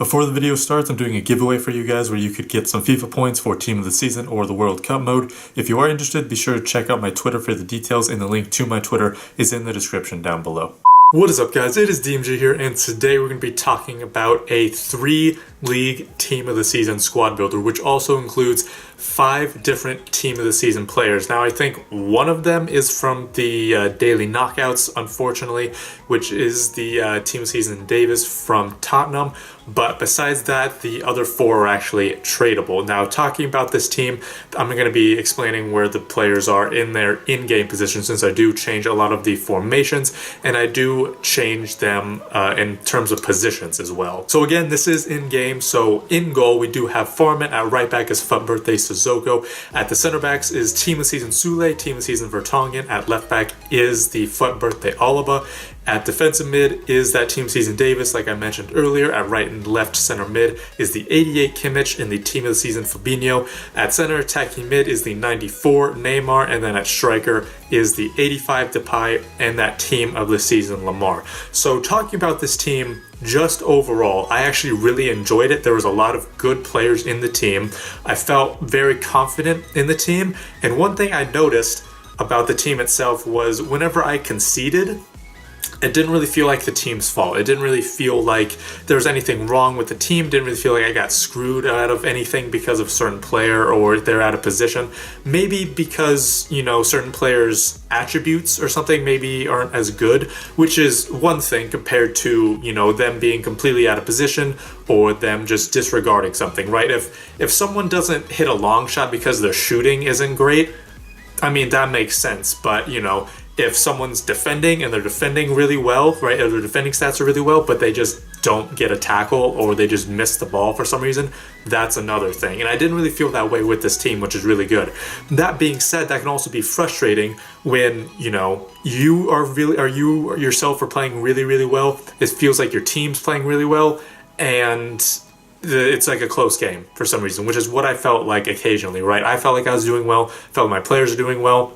Before the video starts, I'm doing a giveaway for you guys where you could get some FIFA points for Team of the Season or the World Cup mode. If you are interested, be sure to check out my Twitter for the details, and the link to my Twitter is in the description down below. What is up, guys? It is DMG here, and today we're going to be talking about a 3-league Team of the Season squad builder, which also includes 5 different Team of the Season players. Now, I think one of them is from the Daily Knockouts, unfortunately, which is the Team of the Season Davis from Tottenham. But besides that, the other 4 are actually tradable. Now, talking about this team, I'm going to be explaining where the players are in their in-game position, since I do change a lot of the formations, and I do change them in terms of positions as well. So again, this is in-game. So in goal, we do have Farman. At right back is Foot Birthday Sissoko. At the center backs is Team of the Season Sule, Team of the Season Vertonghen. At left back is the Foot Birthday Alaba. At defensive mid is that Team Season Davis, like I mentioned earlier. At right and left center mid is the 88 Kimmich and the Team of the Season Fabinho. At center attacking mid is the 94 Neymar, and then at striker is the 85 Depay and that Team of the Season Lamar. So talking about this team, just overall, I actually really enjoyed it. There was a lot of good players in the team. I felt very confident in the team, and one thing I noticed about the team itself was whenever I conceded, it didn't really feel like the team's fault. It didn't really feel like there was anything wrong with the team. Didn't really feel like I got screwed out of anything because of a certain player or they're out of position. Maybe because, you know, certain players' attributes or something maybe aren't as good, which is one thing compared to, you know, them being completely out of position or them just disregarding something, right? If someone doesn't hit a long shot because their shooting isn't great, I mean, that makes sense. But, you know, if someone's defending and they're defending really well, right, or their defending stats are really well, but they just don't get a tackle or they just miss the ball for some reason, that's another thing. And I didn't really feel that way with this team, which is really good. That being said, that can also be frustrating when, you know, you yourself are playing really, really well. It feels like your team's playing really well, and it's like a close game for some reason, which is what I felt like occasionally, right? I felt like I was doing well, felt like my players are doing well,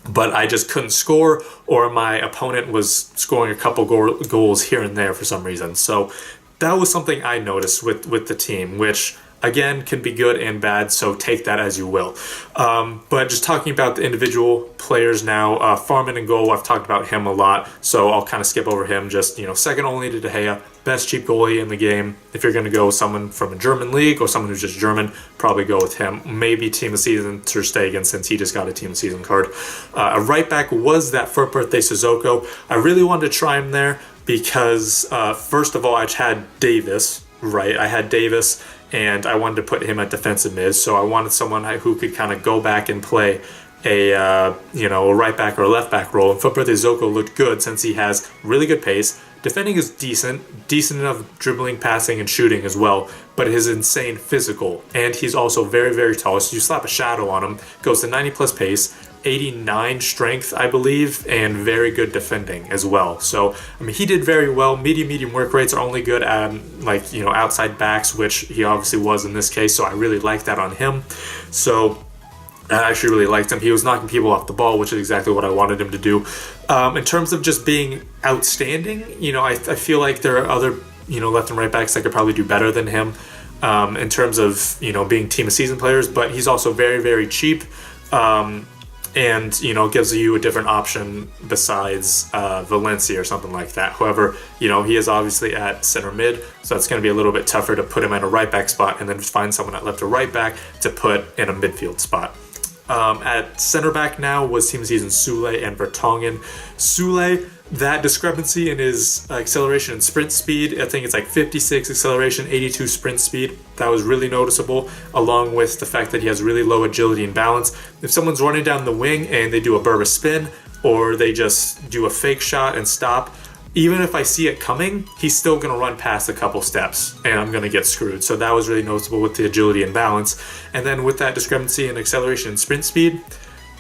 but I just couldn't score, or my opponent was scoring a couple goals here and there for some reason. So that was something I noticed with the team, which again can be good and bad, so take that as you will. But just talking about the individual players now, Farman in goal, I've talked about him a lot, so I'll kind of skip over him. Just, you know, second only to De Gea, best cheap goalie in the game. If you're going to go with someone from a German league or someone who's just German, probably go with him. Maybe Team of the Season Ter Stegen, since he just got a Team of the Season card. A right back was that Foot Birthday Sissoko. I really wanted to try him there because, first of all, I had Davis, right? I had Davis, and I wanted to put him at defensive mid, so I wanted someone who could kind of go back and play a right back or a left back role. And Foot Birthday Sissoko looked good since he has really good pace. Defending is decent enough dribbling, passing, and shooting as well, but his insane physical, and he's also very, very tall. So you slap a shadow on him, goes to 90 plus pace, 89 strength, I believe, and very good defending as well. So, I mean, he did very well. Medium work rates are only good at, like, you know, outside backs, which he obviously was in this case, so I really like that on him. So I actually really liked him. He was knocking people off the ball, which is exactly what I wanted him to do. In terms of just being outstanding, you know, I feel like there are other, you know, left and right backs that could probably do better than him in terms of, you know, being Team of Season players, but he's also very, very cheap. And, you know, gives you a different option besides Valencia or something like that. However, you know, he is obviously at center mid, so it's going to be a little bit tougher to put him at a right back spot and then just find someone at left or right back to put in a midfield spot. At center back now was Team of the Season Sule and Vertonghen. Sule, that discrepancy in his acceleration and sprint speed, I think it's like 56 acceleration, 82 sprint speed. That was really noticeable, along with the fact that he has really low agility and balance. If someone's running down the wing and they do a Berba spin, or they just do a fake shot and stop, even if I see it coming, he's still going to run past a couple steps, and I'm going to get screwed. So that was really noticeable with the agility and balance. And then with that discrepancy in acceleration and sprint speed,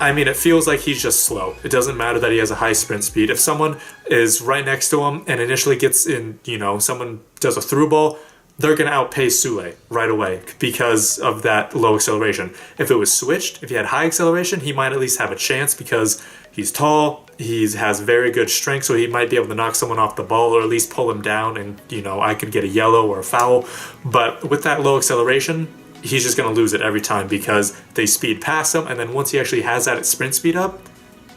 I mean, it feels like he's just slow. It doesn't matter that he has a high sprint speed. If someone is right next to him and initially gets in, you know, someone does a through ball, they're going to outpace Sule right away because of that low acceleration. If it was switched, if he had high acceleration, he might at least have a chance because he's tall, He has very good strength, so he might be able to knock someone off the ball or at least pull him down, and I could get a yellow or a foul. But with that low acceleration, he's just going to lose it every time because they speed past him, and then once he actually has that sprint speed up,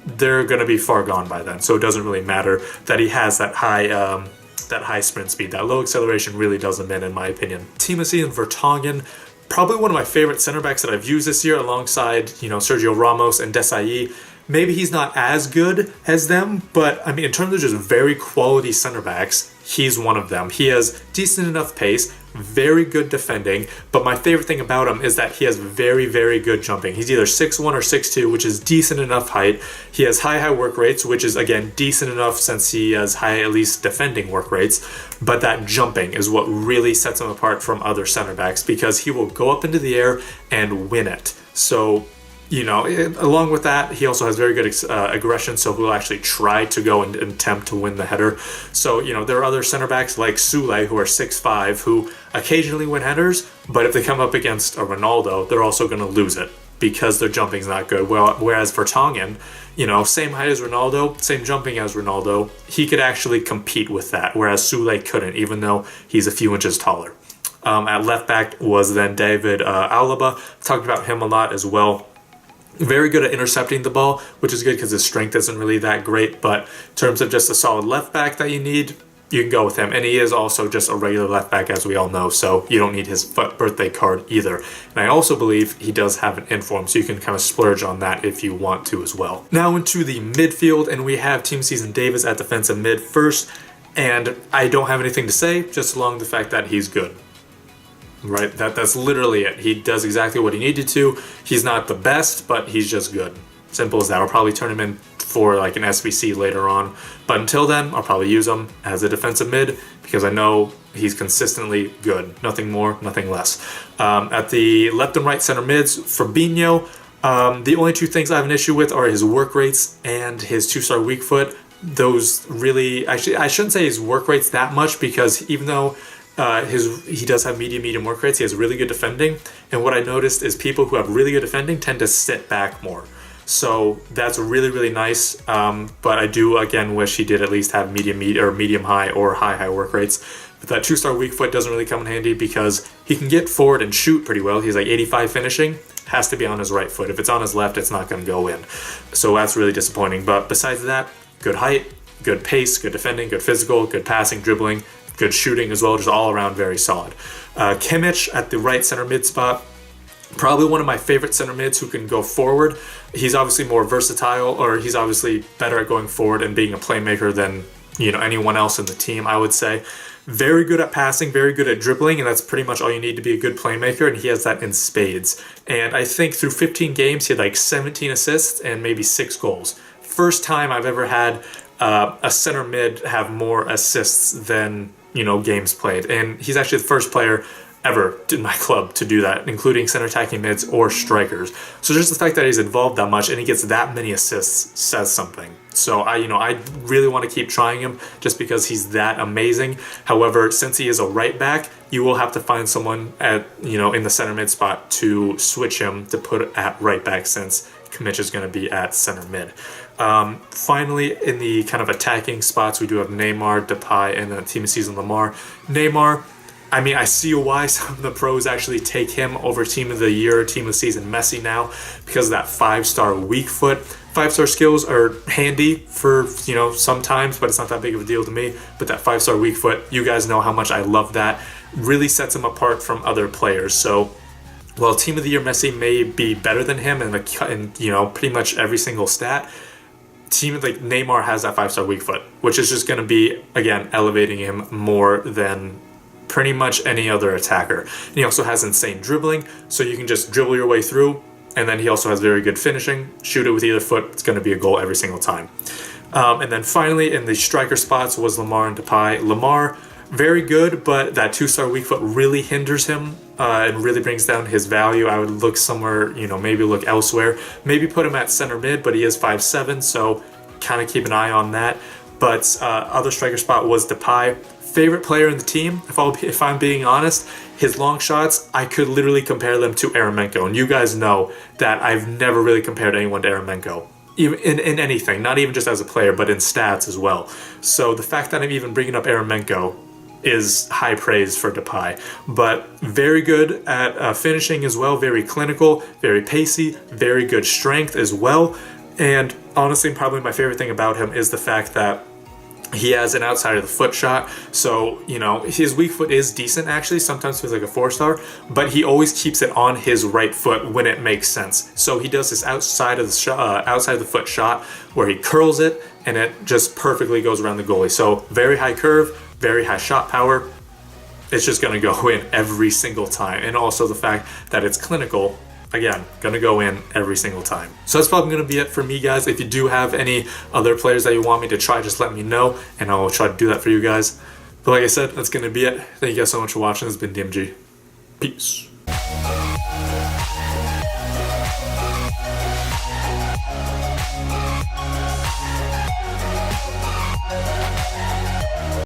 they're going to be far gone by then. So it doesn't really matter that he has that high sprint speed. That low acceleration really does him in my opinion. Team of the season, Vertonghen. Probably one of my favorite center backs that I've used this year alongside, Sergio Ramos and Desailly. Maybe he's not as good as them, but I mean, in terms of just very quality center backs, he's one of them. He has decent enough pace, very good defending, but my favorite thing about him is that he has very, very good jumping. He's either 6'1 or 6'2, which is decent enough height. He has high work rates, which is, again, decent enough since he has high, at least, defending work rates. But that jumping is what really sets him apart from other center backs because he will go up into the air and win it. So, along with that, he also has very good aggression, so he'll actually try to go and attempt to win the header. So, there are other center backs like Sule, who are 6'5", who occasionally win headers, but if they come up against a Ronaldo, they're also going to lose it because their jumping's not good. Whereas Vertonghen, same height as Ronaldo, same jumping as Ronaldo, he could actually compete with that, whereas Sule couldn't, even though he's a few inches taller. At left back was then David Alaba. Talked about him a lot as well. Very good at intercepting the ball, which is good because his strength isn't really that great, but in terms of just a solid left back that you need, you can go with him. And he is also just a regular left back, as we all know, so you don't need his birthday card either. And I also believe he does have an inform, so you can kind of splurge on that if you want to as well. Now into the midfield, and we have Team Season Davis at defensive mid first, and I don't have anything to say, just along the fact that he's good. Right, that's literally it. He does exactly what he needed to. He's not the best, but he's just good. Simple as that. I'll probably turn him in for like an SBC later on, but until then, I'll probably use him as a defensive mid because I know he's consistently good. Nothing more, nothing less. At the left and right center mids, Fabinho. The only two things I have an issue with are his work rates and his 2-star weak foot. Those really, actually, I shouldn't say his work rates that much because even though he does have medium work rates, he has really good defending, and what I noticed is people who have really good defending tend to sit back more. So that's really, really nice, but I do again wish he did at least have medium high or high work rates. But that 2-star weak foot doesn't really come in handy because he can get forward and shoot pretty well. He's like 85 finishing, has to be on his right foot. If it's on his left, it's not going to go in. So that's really disappointing. But besides that, good height, good pace, good defending, good physical, good passing, dribbling, good shooting as well, just all around very solid. Kimmich at the right center mid spot, probably one of my favorite center mids who can go forward. He's obviously more versatile, or he's obviously better at going forward and being a playmaker than anyone else in the team, I would say. Very good at passing, very good at dribbling, and that's pretty much all you need to be a good playmaker, and he has that in spades. And I think through 15 games, he had like 17 assists and maybe 6 goals. First time I've ever had a center mid have more assists than games played, and he's actually the first player ever in my club to do that, including center attacking mids or strikers. So just the fact that he's involved that much and he gets that many assists says something. So I really want to keep trying him just because he's that amazing. However, since he is a right back, you will have to find someone at in the center mid spot to switch him to put at right back since Kimmich is going to be at center mid. Finally, in the kind of attacking spots, we do have Neymar, Depay, and then Team of Season Lamar. Neymar, I mean, I see why some of the pros actually take him over Team of the Year, Team of the Season Messi now because of that 5-star weak foot. 5-star skills are handy for, sometimes, but it's not that big of a deal to me. But that 5-star weak foot, you guys know how much I love that. Really sets him apart from other players. So while Team of the Year Messi may be better than him in pretty much every single stat, Neymar has that 5-star weak foot, which is just going to be, again, elevating him more than pretty much any other attacker. And he also has insane dribbling, so you can just dribble your way through, and then he also has very good finishing. Shoot it with either foot, it's going to be a goal every single time. And then finally, in the striker spots was Lamar and Depay. Lamar, very good, but that 2-star weak foot really hinders him and really brings down his value. I would look somewhere, maybe look elsewhere. Maybe put him at center mid, but he is 5'7", so kind of keep an eye on that. But other striker spot was Depay. Favorite player in the team, if I'm being honest, his long shots, I could literally compare them to Eremenko. And you guys know that I've never really compared anyone to Eremenko. even in anything, not even just as a player, but in stats as well. So the fact that I'm even bringing up Eremenko is high praise for Depay. But very good at finishing as well, very clinical, very pacey, very good strength as well. And honestly, probably my favorite thing about him is the fact that he has an outside of the foot shot. So, you know, his weak foot is decent actually. Sometimes feels like a 4-star, but he always keeps it on his right foot when it makes sense. So he does this outside of the foot shot where he curls it and it just perfectly goes around the goalie. So very high curve, very high shot power. It's just going to go in every single time. And also the fact that it's clinical, again, gonna go in every single time. So that's probably gonna be it for me, guys. If you do have any other players that you want me to try, just let me know and I'll try to do that for you guys. But like I said, that's gonna be it. Thank you guys so much for watching. This has been DMG. Peace.